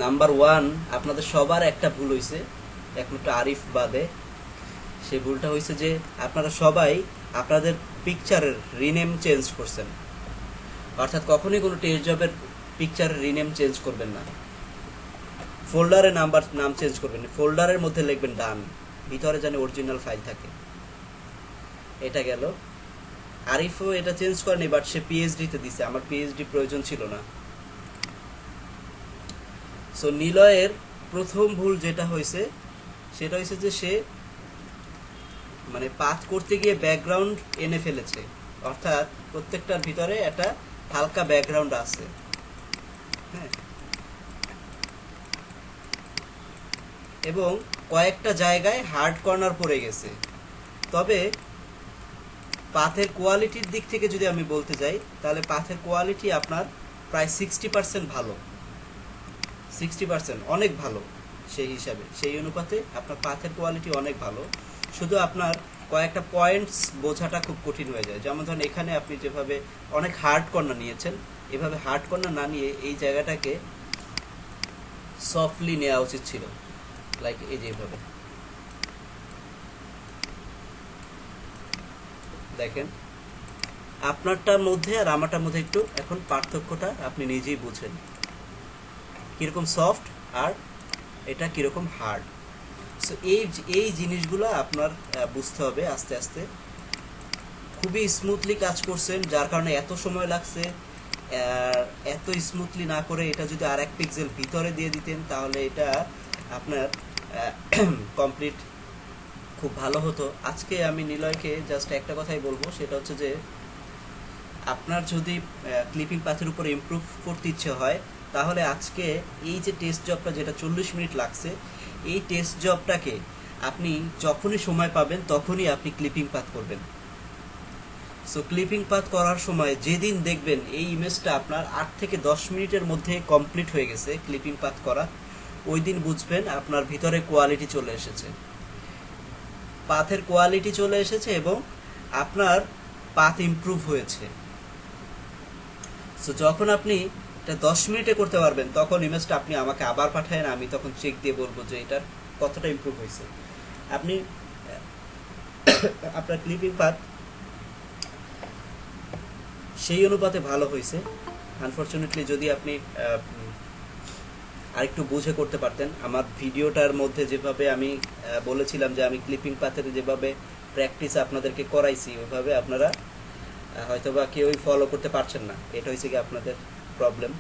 Number one, আপনাদের সবার একটা ভুল হয়েছে, একমাত্র আরিফ বাদে। সেই ভুলটা হয়েছে যে আপনারা সবাই আপনাদের পিকচারের রিনেম চেঞ্জ করছেন। অর্থাৎ কখনোই কোনো টেস্ট জবের পিকচারের রিনেম চেঞ্জ করবেন না, ফোল্ডারে নাম চেঞ্জ করবেন না, ফোল্ডারের মধ্যে লিখবেন ডান, ভিতরে যেন অরিজিনাল ফাইল থাকে। এটা গেল। আরিফও এটা চেঞ্জ করেনি, বাট সে পিএইচডিতে দিছে, আমার পিএইচডি প্রয়োজন ছিল না। সো নিলয়ের প্রথম ভুল যেটা হয়েছে সেটা হয়েছে যে সে মানে পাথ করতে গিয়ে ব্যাকগ্রাউন্ড এনে ফেলেছে, অর্থাৎ প্রত্যেকটার ভিতরে একটা হালকা ব্যাকগ্রাউন্ড আছে। হ্যাঁ, এবং কয়েকটা জায়গায় হার্ড কর্নার পড়ে গেছে। তবে পাথের কোয়ালিটির দিক থেকে যদি আমি বলতে যাই, তাহলে পাথের কোয়ালিটি আপনার প্রায় 60% ভালো, 60% অনেক ভালো। সেই হিসাবে সেই অনুপাতে আপনার পাথের কোয়ালিটি অনেক ভালো, শুধু আপনার কয়েকটা পয়েন্টস বোঝাটা খুব কঠিন হয়ে যায়। যেমন ধরুন এখানে আপনি যেভাবে অনেক হার্ড কর্নার নিয়েছেন, এভাবে হার্ড কর্নার না নিয়ে এই জায়গাটাকে সফটলি নেওয়া উচিত ছিল, লাইক এই যেভাবে দেখেন। আপনারটার মধ্যে আর আমারটার মধ্যে একটু এখন পার্থক্যটা আপনি নিজেই বুঝেন, কীরকম সফট আর এটা কীরকম হার্ড। সো এই জিনিসগুলো আপনার বুঝতে হবে আস্তে আস্তে। খুবই স্মুথলি কাজ করছেন, যার কারণে এত সময় লাগছে। এত স্মুথলি না করে এটা যদি আর এক পিক্সেল ভিতরে দিয়ে দিতেন, তাহলে এটা আপনার কমপ্লিট খুব ভালো হতো। আজকে আমি নিলয়কে জাস্ট একটা কথাই বলবো, সেটা হচ্ছে যে আপনার যদি ক্লিপিং পাথের উপরে ইমপ্রুভ করতে ইচ্ছে হয়, তাহলে আজকে এই যে টেস্ট জবটা যেটা 40 মিনিট লাগছে, এই টেস্ট জবটাকে আপনি যখনই সময় পাবেন তখনই আপনি ক্লিপিং পাথ করবেন। সো ক্লিপিং পাথ করার সময় যেদিন দেখবেন এই ইমেজটা আপনার 8 থেকে 10 মিনিটের মধ্যে কমপ্লিট হয়ে গেছে ক্লিপিং পাথ করা, ওই দিন বুঝবেন আপনার ভিতরে কোয়ালিটি চলে এসেছে, পাথের কোয়ালিটি চলে এসেছে এবং আপনার পাথ ইমপ্রুভ হয়েছে। সো যখন আপনি এটা 10 মিনিটে করতে পারবেন, তখন ইমেজটা আপনি আমাকে আবার পাঠায়েন, আমি তখন চেক দিয়ে বলবো যে এটার কতটা ইমপ্রুভ হয়েছে। আপনি আপনার ক্লিপিং পাথ সেই অনুপাতে ভালো হয়েছে। আনফরচুনেটলি যদি আপনি আরেকটু বুঝে করতে পারতেন, আমার ভিডিওটার মধ্যে যেভাবে আমি বলেছিলাম যে আমি ক্লিপিং পাথের যেভাবে প্র্যাকটিস আপনাদেরকে করাইছি, ওইভাবে আপনারা হয়তোবা কেউই ফলো করতে পারছেন না। এটা হয়েছে কি আপনাদের প্রবলেম।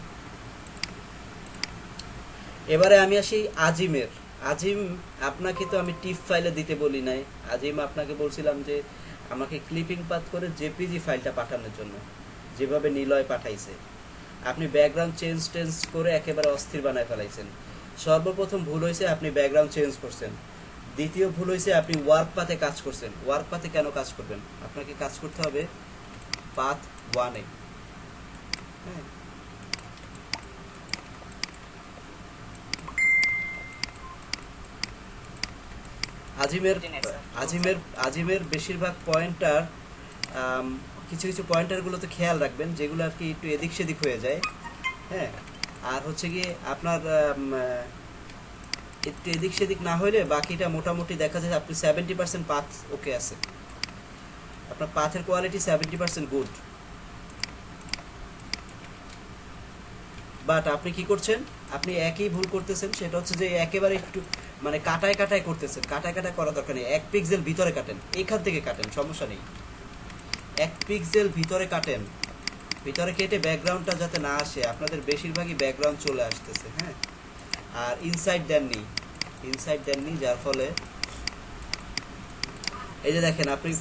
এবারে আমি আসি আজিমের। আজিম, আপনাকে তো আমি টিপ ফাইলে দিতে বলি নাই। আজিম, আপনাকে বলছিলাম যে আমাকে ক্লিপিং পাথ করে জেপিজি ফাইলটা পাঠানোর জন্য, যেভাবে নিলয় পাঠাইছে। আপনি ব্যাকগ্রাউন্ড চেঞ্জ করে একেবারে অস্থির বানায় ফেলাইছেন। সর্বপ্রথম ভুল হয়েছে আপনি ব্যাকগ্রাউন্ড চেঞ্জ করছেন। দ্বিতীয় ভুল হয়েছে আপনি ওয়ার্ক পাথে কাজ করছেন। ওয়ার্ক পাথে কেন কাজ করবেন? আপনাকে কাজ করতে হবে পাথ 1-এ। হ্যাঁ, আজিমের আজিমের আজিমের বেশিরভাগ পয়েন্টার, কিছু কিছু পয়েন্টারগুলো তো খেয়াল রাখবেন যেগুলো আর কি একটু এদিক সেদিক হয়ে যায়। হ্যাঁ, আর হচ্ছে গিয়ে আপনার একটু এদিক সেদিক না হইলে বাকিটা মোটামুটি দেখা যায় আপনি 70% পাথ ওকে আছে, আপনার পাথের কোয়ালিটি 70% গুড। বাট আপনি কি করছেন? আপনি একই ভুল করতেছেন, সেটা হচ্ছে যে একেবারে একটু মানে কাটায় কাটায় করতেছেন। কাটায় কাটায় করা দরকার নেই, 1 পিক্সেল ভিতরে কাটেন, এখান থেকে কাটেন, সমস্যা নেই। 1 পিক্সেল ভিতরে কাটেন, ভিতরে কেটে ব্যাকগ্রাউন্ডটা যাতে না আসে। আপনাদের বেশিরভাগই ব্যাকগ্রাউন্ড চলে আসতেছে। হ্যাঁ, আর ইনসাইড দেননি, যার ফলে এই যে দেখেন আপনি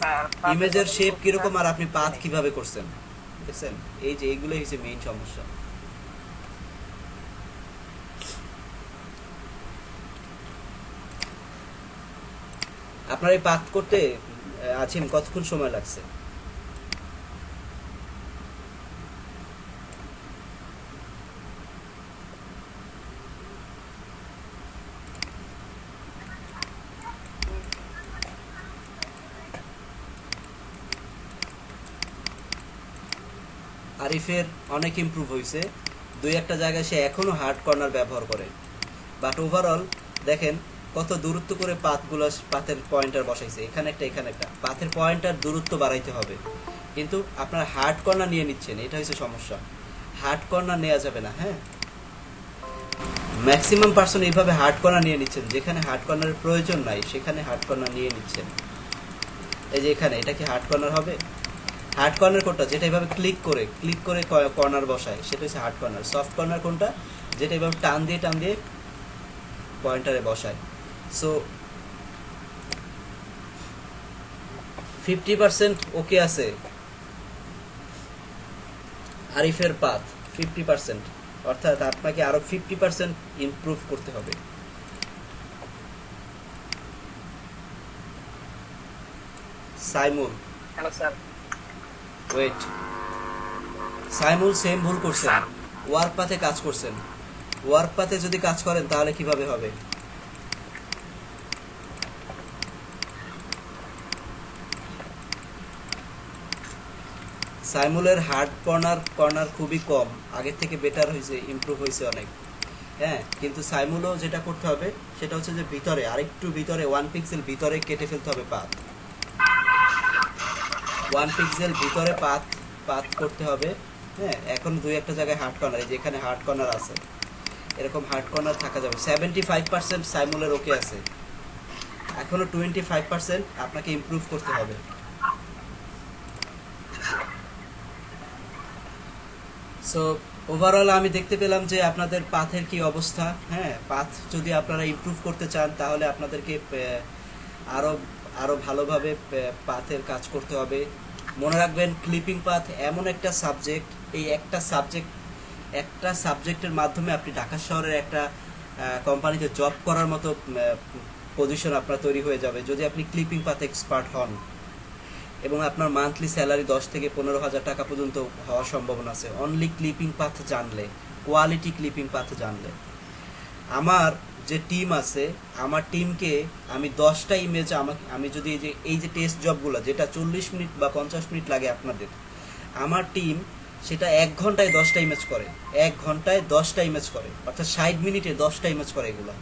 ইমেজের শেপ কিরকম আর আপনি পাথ কিভাবে করছেন, দেখছেন? এই যে এইগুলোই হচ্ছে মেইন সমস্যা। আপনার এই পাথ করতে আছেন কতক্ষণ সময় লাগছে? আরিফের অনেক ইমপ্রুভ হয়েছে, দুই একটা জায়গায় সে এখনো হার্ড কর্নার ব্যবহার করে। বাট ওভারঅল দেখেন কত দূরত্ব করে পাতগুলো, পাতের পয়েন্টার বসাইছে, এখানে একটা পাতের পয়েন্টার দূরত্ব বাড়াইতে হবে। কিন্তু আপনারা হার্ড কর্নার নিয়ে নিচ্ছেন, এটা হচ্ছে সমস্যা। হার্ড কর্নার নেওয়া যাবে না। হ্যাঁ, ম্যাক্সিমাম পার্সন এইভাবে হার্ড কর্নার নিয়ে নিচ্ছেন, যেখানে হার্ড কর্নারের প্রয়োজন নাই সেখানে হার্ড কর্নার নিয়ে নিচ্ছেন। এই যে এখানে, এটা কি হার্ড কর্নার হবে? হার্ড কর্নার কোনটা? যেটা এভাবে ক্লিক করে কর্নার বসায়, সেটা হচ্ছে হার্ড কর্নার। সফট কর্নার কোনটা? যেটা এভাবে টান দিয়ে পয়েন্টারে বসায়। সো 50% ওকে আছে আরিফের পাথ, 50%, অর্থাৎ আপনাকে আরো 50% ইমপ্রুভ করতে হবে। Saimul, hello sir. Wait, Saimul same ভুল করছেন। ওয়ার্ক পাথে কাজ করছেন। ওয়ার্ক পাথে যদি কাজ করেন তাহলে কিভাবে হবে? সাইমুলের হার্ড কর্নার খুবই কম, আগের থেকে বেটার হয়েছে, ইমপ্রুভ হয়েছে অনেক। হ্যাঁ, কিন্তু সাইমুলও যেটা করতে হবে সেটা হচ্ছে যে ভিতরে, আরেকটু ভিতরে 1 পিক্সেল ভিতরে কেটে ফেলতে হবে পাত। 1 পিক্সেল ভিতরে পাত করতে হবে। হ্যাঁ, এখন দুই একটা জায়গায় হার্ড কর্নার, এই যে এখানে হার্ড কর্নার আছে, এরকম হার্ড কর্নার থাকা যাবে। 75% সাইমুলের ওকে আছে, এখনো 25% আপনাকে ইমপ্রুভ করতে হবে। সো ওভারঅল আমি দেখতে পেলাম যে আপনাদের পাথের কি অবস্থা। হ্যাঁ, পাথ যদি আপনারা ইমপ্রুভ করতে চান তাহলে আপনাদেরকে আরো আরো ভালোভাবে পাথের কাজ করতে হবে। মনে রাখবেন, ক্লিপিং পাথ এমন একটা সাবজেক্ট, এই একটা সাবজেক্টের মাধ্যমে আপনি ঢাকা শহরের একটা কোম্পানিতে জব করার মতো পজিশন আপনার তৈরি হয়ে যাবে যদি আপনি ক্লিপিং পাথ এক্সপার্ট হন, এবং আপনার মান্থলি স্যালারি 10 থেকে 15,000 টাকা পর্যন্ত হওয়ার সম্ভাবনা আছে অনলি ক্লিপিং পাথ জানলে, কোয়ালিটি ক্লিপিং পাথ জানলে। আমার যে টিম আছে, আমার টিমকে আমি 10টা ইমেজ, আমি যদি এই যে টেস্ট জবগুলো যেটা 40 মিনিট বা 50 মিনিট লাগে আপনাদের, আমার টিম সেটা 1 ঘন্টায় 10টা ইমেজ করে, 1 ঘন্টায় 10টা ইমেজ করে, অর্থাৎ 60 মিনিটে 10টা ইমেজ করে এগুলো।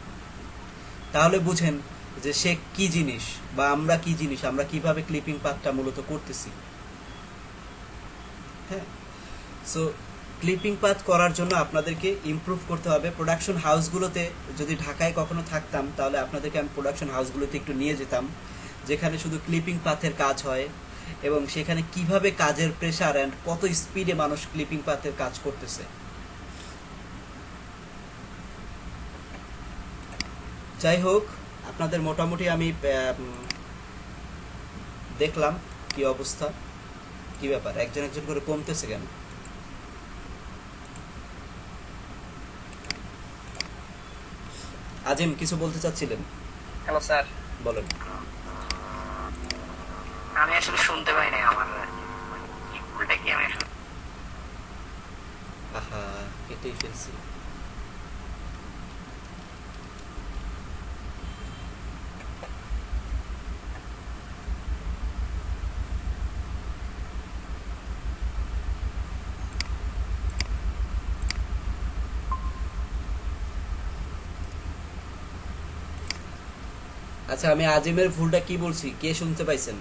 তাহলে বুঝেন যে সে কি জিনিস বা আমরা কি জিনিস, আমরা কিভাবে ক্লিপিং পাথটা মূলত করতেছি। হ্যাঁ, সো ক্লিপিং পাথ করার জন্য আপনাদেরকে ইমপ্রুভ করতে হবে। প্রোডাকশন হাউসগুলোতে, যদি ঢাকায় কখনো থাকতাম তাহলে আপনাদেরকে আমি প্রোডাকশন হাউসগুলোতে একটু নিয়ে যেতাম, যেখানে শুধু ক্লিপিং পাথের কাজ হয় এবং সেখানে কিভাবে কাজের প্রেসার অ্যান্ড কত স্পিডে মানুষ ক্লিপিং পাথের কাজ করতেছে। যাই হোক, আপনাদের মোটামুটি আমি দেখলাম কি অবস্থা, কি ব্যাপার, একজন একজন করে কমতেছে কেন? আজিম কিছু বলতে চাচ্ছিলেন? Hello sir. বলেন। আমি আসলে শুনতে পাই না, আমার কি ভুলটা কি আমি আসলে। আহা, কেটেই ফেলছি। আচ্ছা, আমি আজিমের ভুলটা কি বলছি কে শুনতে পাইছেন?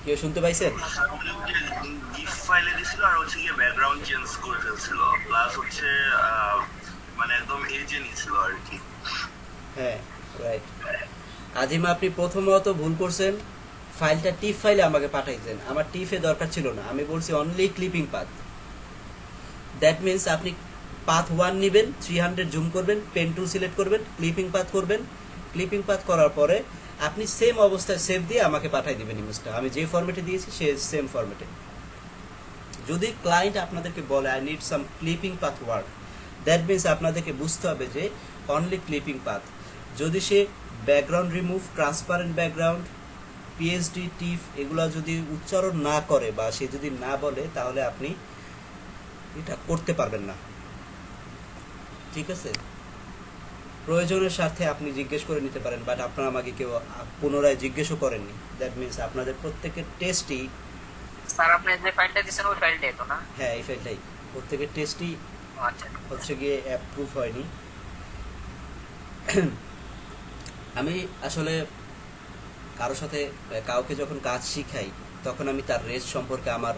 কেউ শুনতে পাইছেন? গিফ ফাইলে দিছিল আর হচ্ছে গিয়ে ব্যাকগ্রাউন্ড চেঞ্জ করে ফেলছিল, প্লাস হচ্ছে মানে একদম এজে নিছিল আর কি। হ্যাঁ, রাইট। আজিম, আপনি প্রথমত ভুল করছেন, ফাইলটা টিফ ফাইলে আমাকে পাঠাইছেন, আমার টিফে দরকার ছিল না, আমি বলছি only clipping path. That means আপনি পাথ 1 নেবেন, 300 জুম করবেন, পেন টুল সিলেক্ট করবেন, ক্লিপিং পাথ করবেন। ক্লিপিং পাথ করার পরে আপনি সেম অবস্থায় সেভ দিয়ে আমাকে পাঠাই দিবেন ইমেজটা, আমি যে ফরম্যাটে দিয়েছি সে সেম ফরম্যাটে। যদি ক্লায়েন্ট আপনাদেরকে বলে I need some clipping path work, that means আপনাদেরকে বুঝতে হবে যে অনলি ক্লিপিং পাথ। যদি সে background remove, transparent background, PhD, TIFF এগুলো যদি উচ্চারণ না করে বা সে যদি না বলে, তাহলে আপনি এটা করতে পারবেন না। ঠিক আছে, প্রয়োজনের স্বার্থে আপনি জিজ্ঞেস করে নিতে পারেন, বাট আপনারা আমাকে কেউ পুনরায় জিজ্ঞেসও করেননি। দ্যাট মিনস আপনাদের প্রত্যেকের টেস্টই স্যার আপনি যে ফাইলটা দিয়েছেন ওই ফাইলটাই তো না? হ্যাঁ এই ফাইলটাই, প্রত্যেকের টেস্টই ও আচ্ছা হচ্ছে গিয়ে অ্যাপ্রুভ হয়নি। আমি আসলে কারোর সাথে কাউকে যখন কাজ শিখাই তখন আমি তার রেস সম্পর্কে আমার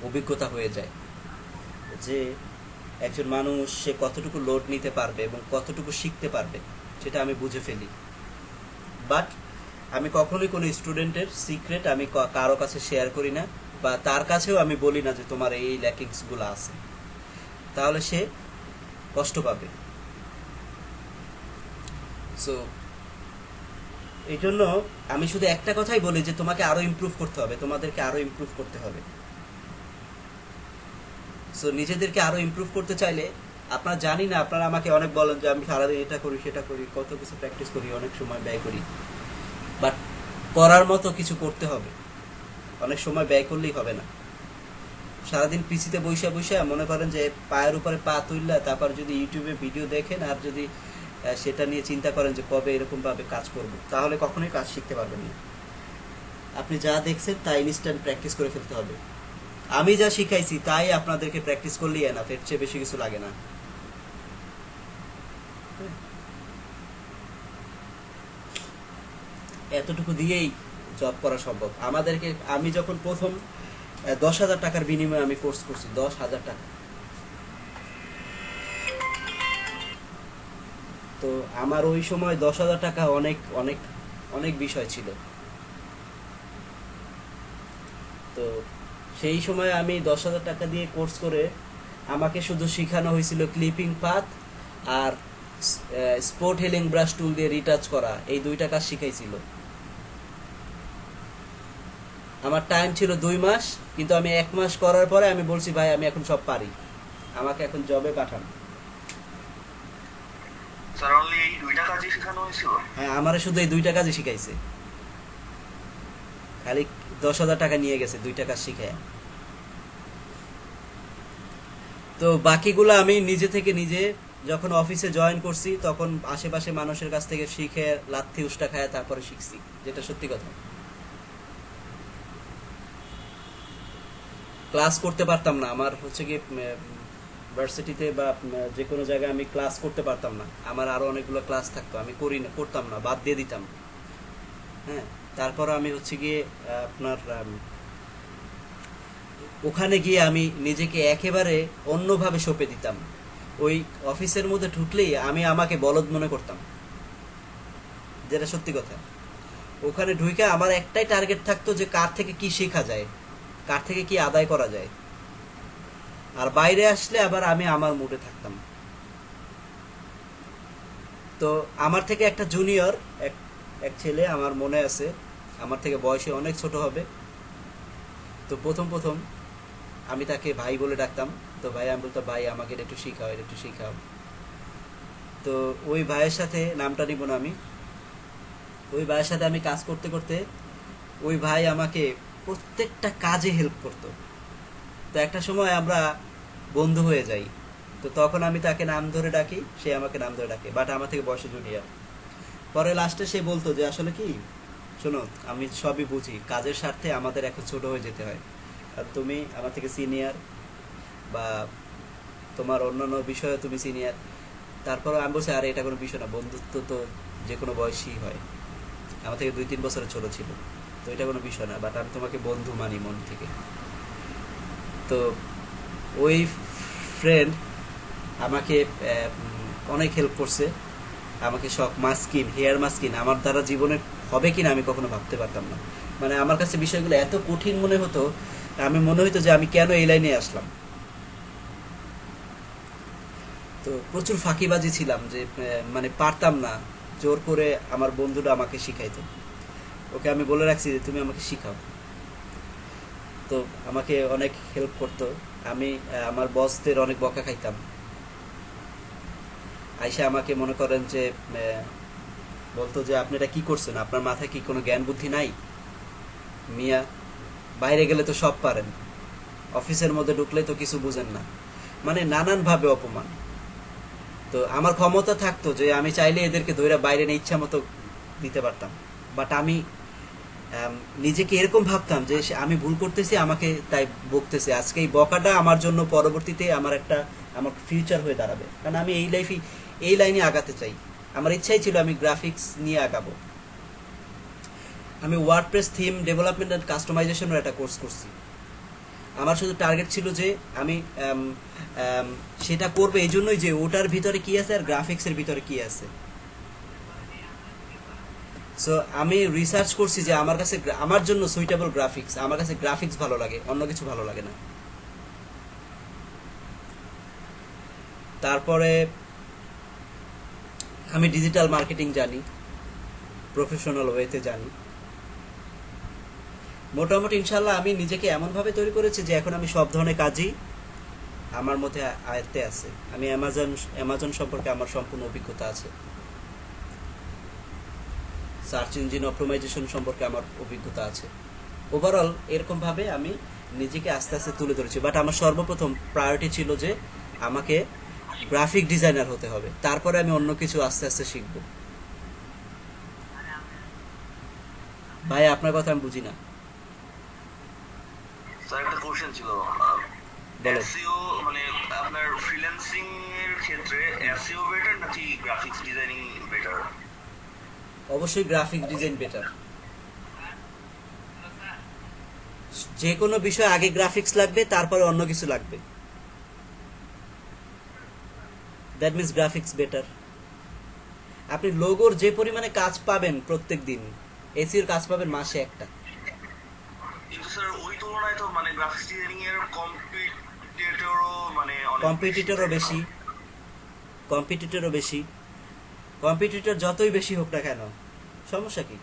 অভিজ্ঞতা হয়ে যায় যে একজন মানুষ সে কতটুকু লোড নিতে পারবে এবং কতটুকু শিখতে পারবে সেটা আমি বুঝে ফেলি। বাট আমি কখনোই কোনো স্টুডেন্টের সিক্রেট আমি কারো কাছে শেয়ার করি না, বা তার কাছেও আমি বলি না যে তোমার এই ল্যাকিংসগুলো আছে, তাহলে সে কষ্ট পাবে। সো এই জন্য আমি শুধু একটা কথাই বলি যে তোমাকে আরো ইমপ্রুভ করতে হবে, তোমাদেরকে আরো ইমপ্রুভ করতে হবে। সো নিজেদেরকে আরো ইমপ্রুভ করতে চাইলে, আপনারা জানি না, আপনারা আমাকে অনেক বলেন যে আমি সারাদিন এটা করি সেটা করি, কত কিছু প্র্যাকটিস করি, অনেক সময় ব্যয় করি, বাট করার মতো কিছু করতে হবে। অনেক সময় ব্যয় করলেই হবে না। সারাদিন পিসিতে বসে বসে মনে করেন যে পায়ের উপরে পা তুললে তারপর যদি ইউটিউবে ভিডিও দেখেন আর যদি সেটা নিয়ে চিন্তা করেন যে কবে এরকম ভাবে কাজ করব, তাহলে কখনোই কাজ শিখতে পারবেন না। আপনি যা দেখছেন তা ইনস্ট্যান্ট প্র্যাকটিস করে ফেলতে হবে। আমি যা শিখাইছি তাই আপনাদেরকে প্র্যাকটিস করলেই এনাফ, এর চেয়ে বেশি কিছু লাগে না। এতটুকু দিয়েই জব করা সম্ভব আমাদেরকে। আমি যখন প্রথম 10,000 টাকার বিনিময়ে আমি কোর্স করছি, 10,000 টাকা। তো আমার ওই সময় 10,000 টাকা অনেক অনেক অনেক বিষয় ছিল। তো সেই সময় আমি 10,000 টাকা দিয়ে কোর্স করে আমাকে শুধু শেখানো হয়েছিল ক্লিপিং পাথ আর স্পট হিলিং ব্রাশ টুল দিয়ে রিটাচ করা, এই 2টা কাজ শিখাইছিল। আমার টাইম ছিল 2 মাস, কিন্তু আমি 1 মাস করার পরে আমি বলছি ভাই আমি এখন সব পারি, আমাকে এখন জবে পাঠান। স্যার অনলি এই 2টা কাজই শেখানো হয়েছিল? হ্যাঁ, আমারে শুধু এই 2টা কাজই শিখাইছে, খালি 10,000 টাকা নিয়ে গেছে 2টা কাজ শিখায়। তো বাকিগুলো আমি নিজে থেকে নিজে যখন অফিসে জয়েন করছি তখন আশেপাশে মানুষের কাছ থেকে শিখে লাথি উষ্টা খায় তারপরে শিখছি, যেটা সত্যি কথা। ক্লাস করতে পারতাম না, আমার হচ্ছে কি ভার্সিটিতে বা যে কোনো জায়গায় আমি ক্লাস করতে পারতাম না, আমার আরো অনেকগুলো ক্লাস থাকতো, আমি করতাম না, বাদ দিয়ে দিতাম। হ্যাঁ, তারপর আমি হচ্ছে গিয়ে আপনার ওখানে গিয়ে আমি নিজেকে একেবারে অন্যভাবে সঁপে দিতাম। ওই অফিসের মধ্যে ঢুকলেই আমি আমাকে বলদ মনে করতাম, যেটা সত্যি কথা। ওখানে ঢুকে আমার একটাই টার্গেট থাকতো যে কার থেকে কি শেখা যায়, কার থেকে কি আদায় করা যায়। আর বাইরে আসলে আবার আমি আমার মুডে থাকতাম। তো আমার থেকে একটা জুনিয়র এক ছেলে আমার মনে আছে, আমার থেকে বয়সে অনেক ছোট হবে। তো প্রথম আমি তাকে ভাই বলে ডাকতাম। তো ভাই আমি বলতাম ভাই আমাকে এটা একটু শিখাও। তো ওই ভাইয়ের সাথে, নামটা নিব না আমি, ওই ভাইয়ের সাথে আমি কাজ করতে করতে ওই ভাই আমাকে প্রত্যেকটা কাজে হেল্প করতো। তো একটা সময় আমরা বন্ধু হয়ে যাই। তো তখন আমি তাকে নাম ধরে ডাকি, সে আমাকে নাম ধরে ডাকে, বাট আমার থেকে বয়সে জুনিয়র। পরে লাস্টে সে বলতো যে আসলে কি, শোনো আমি সবই বুঝি, কাজের স্বার্থে আমাদের এখন ছোট হয়ে যেতে হয়, আর তুমি আমার থেকে সিনিয়র বা তোমার অন্যান্য বিষয়ে তুমি সিনিয়র। তারপরে আমি বলছি আরে এটা কোনো বিষয় না, বন্ধুত্ব তো যে কোনো বয়সী হয়, আমার থেকে 2-3 বছরের ছোট ছিল, তো এটা কোনো বিষয় না, বাট আমি তোমাকে বন্ধু মানি মন থেকে। তো ওই ফ্রেন্ড আমাকে অনেক হেল্প করছে, আমাকে সব মাস্কিন, হেয়ার মাস্কিন আমার দ্বারা জীবনে হবে কিনা আমি কখনো ভাবতে পারতাম না। মানে আমার কাছে বিষয়গুলো এত কঠিন মনে হতো, আমি মনে হতো যে আমি কেন এই লাইনে আসলাম। তো প্রচুর ফাঁকিবাজি ছিলাম, যে মানে পারতাম না, জোর করে আমার বন্ধুরা আমাকে শিখাইতো। ওকে আমি বলে রাখছি যে তুমি আমাকে শিখাও। তো আমাকে অনেক হেল্প করতো। আমি আমার বসদের অনেক বকা খাইতাম। আইসা আমাকে মনে করেন যে বলতো যে আপনি এটা কি করছেন, আপনার মাথায় কি কোনো জ্ঞান বুদ্ধি নাই মিয়া, বাইরে গেলে তো সব পারেন, অফিসের মধ্যে ঢুকলে তো কিছু বুঝেন না, মানে নানানভাবে অপমান। তো আমার ক্ষমতা থাকতো যে আমি চাইলে এদেরকে ধরে বাইরে নিয়ে ইচ্ছা মতো দিতে পারতাম, বাট আমি নিজেকে এরকম ভাবতাম যে আমি ভুল করতেছি, আমাকে তাই বকতেছে। আজকে এই বকাটা আমার জন্য পরবর্তীতে আমার ফিউচার হয়ে দাঁড়াবে, কারণ আমি এই লাইনে আগাতে চাই। আমার ইচ্ছাই ছিল আমি গ্রাফিক্স নিয়ে আগাবো। আমি ওয়ার্ডপ্রেস থিম ডেভেলপমেন্ট অ্যান্ড কাস্টমাইজেশনের একটা কোর্স করছি। আমার শুধু টার্গেট ছিল যে আমি সেটা করবো এই জন্যই যে ওটার ভিতরে কি আছে আর গ্রাফিক্সের ভিতরে কি আছে। সো আমি রিসার্চ করছি যে আমার জন্য সুইটেবল গ্রাফিক্স, আমার কাছে গ্রাফিক্স ভালো লাগে, অন্য কিছু ভালো লাগে না। তারপরে আমি ডিজিটাল মার্কেটিং জানি, প্রফেশনাল ওয়েতে জানি। মোটামুটি ইনশাল্লাহ আমি নিজেকে এমনভাবে তৈরি করেছি যে এখন আমি সব ধরনের কাজই আমার মধ্যে আয়ত্তে আছে। আমি অ্যামাজন সম্পর্কে আমার সম্পূর্ণ অভিজ্ঞতা আছে, সার্চ ইঞ্জিন অপটিমাইজেশন সম্পর্কে আমার অভিজ্ঞতা আছে। ওভারঅল এরকমভাবে আমি নিজেকে আস্তে আস্তে তুলে ধরেছি। বাট আমার সর্বপ্রথম প্রায়োরিটি ছিল যে আমাকে গ্রাফিক ডিজাইনার হতে হবে, তারপরে আমি অন্য কিছু আস্তে আস্তে শিখব। ভাই আপনার কথা আমি বুঝি না। স্যার একটা কোশ্চেন ছিল, বলেন। এসইও মানে আপনার ফ্রিল্যান্সিং এর ক্ষেত্রে এসইও বেটার নাকি গ্রাফিক্স ডিজাইনিং বেটার? অবশ্যই গ্রাফিক ডিজাইন বেটার। যে কোনো বিষয় আগে গ্রাফিক্স লাগবে, তারপরে অন্য কিছু লাগবে। That means graphics better. আপনি লোগোর যে পরিমাণে কাজ পাবেন প্রত্যেক দিন, এসির কাজ পাবেন মাসে একটা। কিন্তু স্যার ওই তুলনায় তো মানে গ্রাফিক্স ডিজাইনিং এর কম্পিটিটরও মানে কম্পিটিটরও বেশি, কম্পিটিটর যতই বেশি হোক না কেন, সমস্যা কি?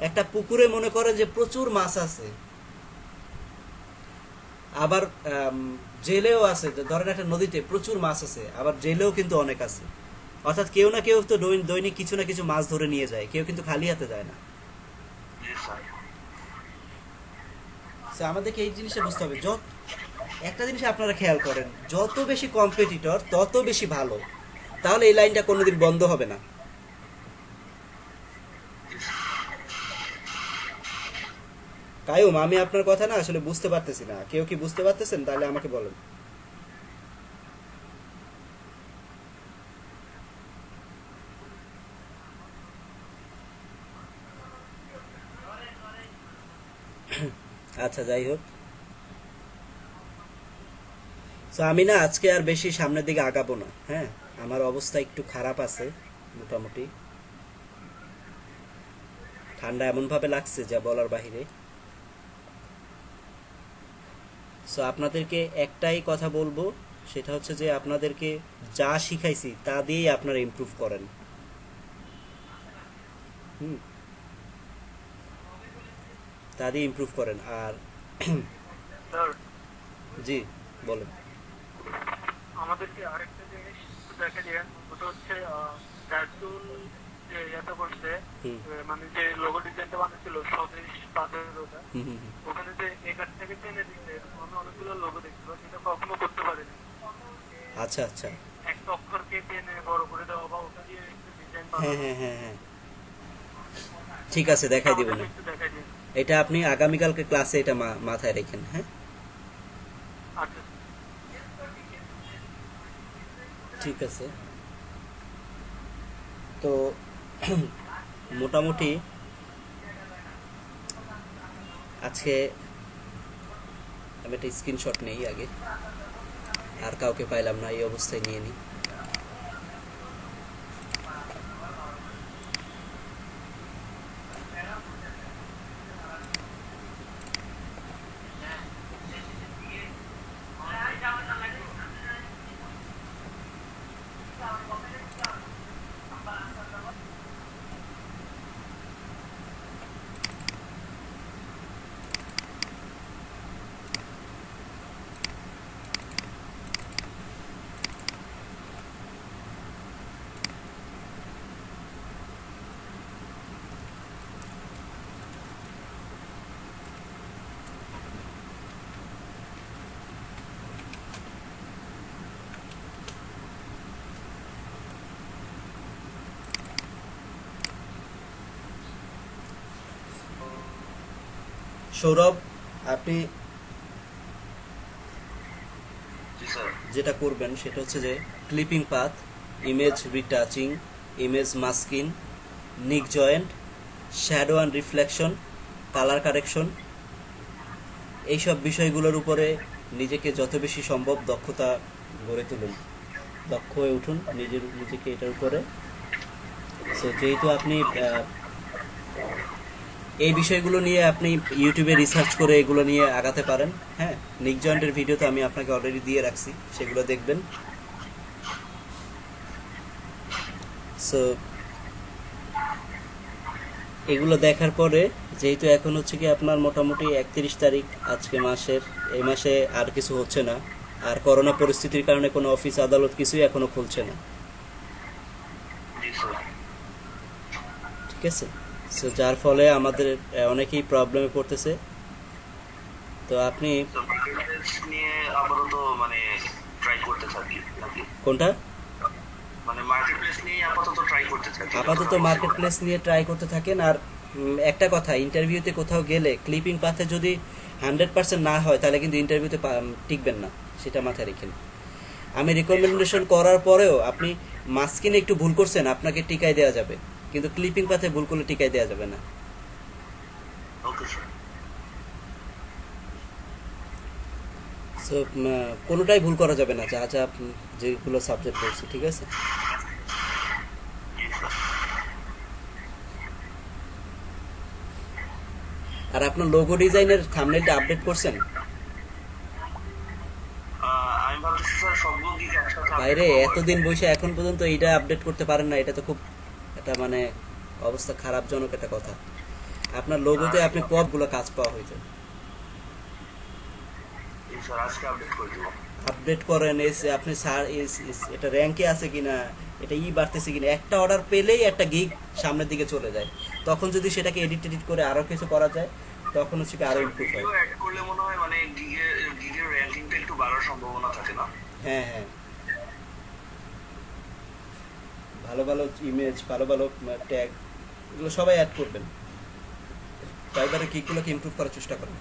একটা পুকুরে মনে করেন যে প্রচুর মাছ আছে, আবার জেলেও আছে। ধরেন একটা নদীতে প্রচুর মাছ আছে, আবার জেলেও কিন্তু অনেক আছে। অর্থাৎ কেউ না কেউ তো দৈনিক কিছু না কিছু মাছ ধরে নিয়ে যায়, কেউ কিন্তু খালি হাতে যায় না। So, আমাদেরকে এই জিনিসটা বুঝতে হবে। একটা জিনিস আপনারা খেয়াল করেন, যত বেশি কম্পিটিটর তত বেশি ভালো, তাহলে এই লাইনটা কোনোদিন বন্ধ হবে না। কায়ুম, আমি আপনার কথা না আসলে বুঝতে পারতেছি না। কেউ কি বুঝতে পারতেছেন? তাহলে আমাকে বলেন। আচ্ছা, যাই হোক। তো আমি না আজকে আর বেশি সামনের দিকে আগাবো না। হ্যাঁ, আমার অবস্থা একটু খারাপ আছে মোটামুটি। ঠান্ডা এমনভাবে লাগছে যা বলার বাহিরে। সো আপনাদেরকে একটাই কথা বলবো, সেটা হচ্ছে যে আপনাদেরকে যা শিখাইছি তা দিয়েই আপনারা ইমপ্রুভ করেন। তা দিয়ে ইমপ্রুভ করেন। আর জি বলেন। আমাদেরকে আরেকটা জিনিস দেখা যায়, ওটা হচ্ছে জাইতুল যে ইয়েটা করছে, মানে যে লোগো ডিজাইনটা বানাচ্ছিল স্বদেশ পাতের ওটা, ওখানে যে একার থেকে টেনে দিচ্ছে, আমি অনেকগুলো লোগো দেখছিল, সেটা কখনো করতে পারিনি। আচ্ছা আচ্ছা, একটা অক্ষরকে টেনে বড় করে দেওয়া বা ওটা দিয়ে ডিজাইন হ্যাঁ হ্যাঁ হ্যাঁ হ্যাঁ, ঠিক আছে, দেখাই দিব না। দেখাই দিন। এটা আপনি আগামীকালকে ক্লাসে এটা মাথায় রেখেন। হ্যাঁ, আচ্ছা, ঠিক আছে। তো মোটামুটি আজকে আমি একটা স্ক্রিনশট নেই আগে, আর কাউকে পাইলাম না, এই অবস্থায় নিয়ে নিই। সৌরভ, আপনি জি স্যার। যেটা করবেন সেটা হচ্ছে যে clipping path, image retouching, image masking, neck joint, shadow and reflection, colour correction, এইসব বিষয়গুলোর উপরে নিজেকে যত বেশি সম্ভব দক্ষতা গড়ে তুলুন, দক্ষ হয়ে উঠুন নিজেকে এটার উপরে। সো যেহেতু আপনি এই বিষয়গুলো নিয়ে আপনি ইউটিউবে রিসার্চ করে এগুলো নিয়ে আগাতে পারেন। হ্যাঁ, নিক জয়েন্টের ভিডিও তো আমি আপনাকে অলরেডি দিয়ে রাখছি, সেগুলো দেখবেন। সো এগুলো দেখার পরে যেহেতু এখন হচ্ছে কি আপনার মোটামুটি 31 তারিখ আজকে মাসের, এই মাসে আর কিছু হচ্ছে না, আর করোনা পরিস্থিতির কারণে কোনো অফিস আদালত কিছুই এখনো খুলছে না, জি স্যার। ঠিক আছে? সো যার ফলে আমাদের অনেকেই প্রবলেমে পড়তেছে। তো আপনি তো মার্কেটপ্লেস নিয়ে আপাতত মানে ট্রাই করতে থাকি নাকি? কোনটা? মানে মার্কেটপ্লেস নিয়ে আপাতত ট্রাই করতে থাকি। আপাতত মার্কেট প্লেস নিয়ে ট্রাই করতে থাকেন। আর একটা কথা, ইন্টারভিউতে কোথাও গেলে ক্লিপিং পাথে যদি 100% না হয় তাহলে কিন্তু ইন্টারভিউতে টিকবেন না, সেটা মাথায় রেখেন। আমি রিকমেন্ডেশন করার পরেও আপনি মাস্কিনে একটু ভুল করছেন, আপনাকে টিকাই দেওয়া যাবে, কিন্তু ক্লিপিং পাথে ভুল করলে টিকাই দেওয়া যাবে না। Okay sir. সো কোনোটাই ভুল করা যাবে না, যা যা যেগুলো সাবজেক্ট বলছি, ঠিক আছে? জি স্যার। আর আপনার লোগো ডিজাইনের থাম্বনেলটা আপডেট করছেন? আমি ভাবতেছি স্যার সবগুলো গিগ একসাথে বাইরে এতদিন বসে এখন পর্যন্ত এইটা আপডেট করতে পারেন না, এটা তো খুব একটা মানে অবস্থা খারাপজনক একটা কথা। আপনার লোগোতে আপনি পপগুলো কাজ পাওয়া হয়েছে, স্যার আজকে আপডেট করে দেবো। আপডেট করেন। এসে আপনি স্যার এটা র্যাঙ্কে আছে কিনা, এটা বাড়তেছে কিনা, একটা অর্ডার পেলেই একটা গিগ সামনের দিকে চলে যায়। তখন যদি সেটাকে এডিট করে আরো কিছু করা যায় তখন হচ্ছে কি আরো ইমপ্রুভ হয়। ভিডিও অ্যাড করলে মনে হয় মানে গিগের র্যাঙ্কিংটা একটু বাড়ার সম্ভাবনা থাকে না? হ্যাঁ হ্যাঁ, ভালো ভালো ইমেজ, ভালো ভালো ট্যাগ, এগুলো সবাই অ্যাড করবেন। ফাইবারে গিগগুলোকে ইমপ্রুভ করার চেষ্টা করেন।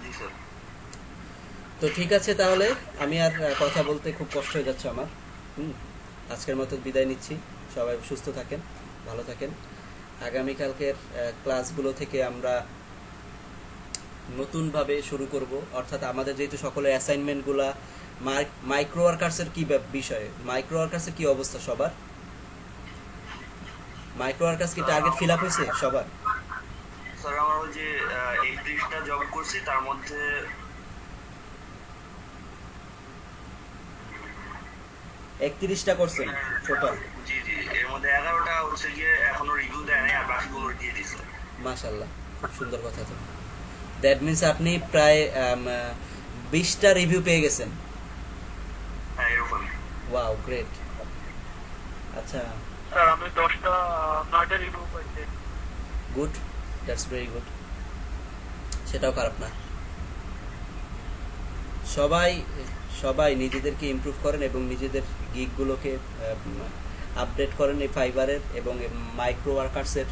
জি স্যার। তো ঠিক আছে, তাহলে আমি আর কথা বলতে খুব কষ্ট হয়ে যাচ্ছে আমার। আজকের মতো বিদায় নিচ্ছি। সবাই সুস্থ থাকেন, ভালো থাকেন। আগামীকালকের ক্লাসগুলো থেকে আমরা নতুনভাবে শুরু করব, অর্থাৎ আমাদের যেহেতু সকলের অ্যাসাইনমেন্টগুলা মাইক্রো ওয়ার্কার্সের কি বিষয়ে, মাইক্রো ওয়ার্কার্সের কি অবস্থা সবার? মাইক্রো ওয়ার্কার্স কি টার্গেট ফিল আপ হয়েছে সবার? স্যার আমার ওই যে 31টা জব করছি তার মধ্যে 31টা করছেন টোটাল? জি জি, এর মধ্যে 11টা হচ্ছে গিয়ে এখনো রিভিউ দেয় নাই, আর বাকিগুলো দিয়ে দিছে। মাশাআল্লাহ, খুব সুন্দর কথা। তো দ্যাট মিন্স আপনি প্রায় 20টা রিভিউ পেয়ে গেছেন। হ্যাঁ এরকম। Wow, great. আচ্ছা, স্যার আমি 9টা রিভিউ পাইছি। Good, that's very good. সেটাও খারাপ না। সবাই সবাই নিজেদেরকে ইমপ্রুভ করেন এবং নিজেদের গিগগুলোকে আপডেট করেন এই ফাইবারের, এবং মাইক্রো ওয়ার্কার্সের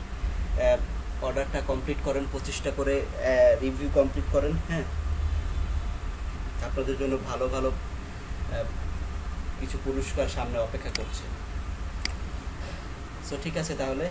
অর্ডারটা কমপ্লিট করেন, 25টা করে রিভিউ কমপ্লিট করেন। হ্যাঁ, আপনাদের জন্য ভালো ভালো কিছু পুরস্কার সামনে অপেক্ষা করছে। সো ঠিক আছে, তাহলে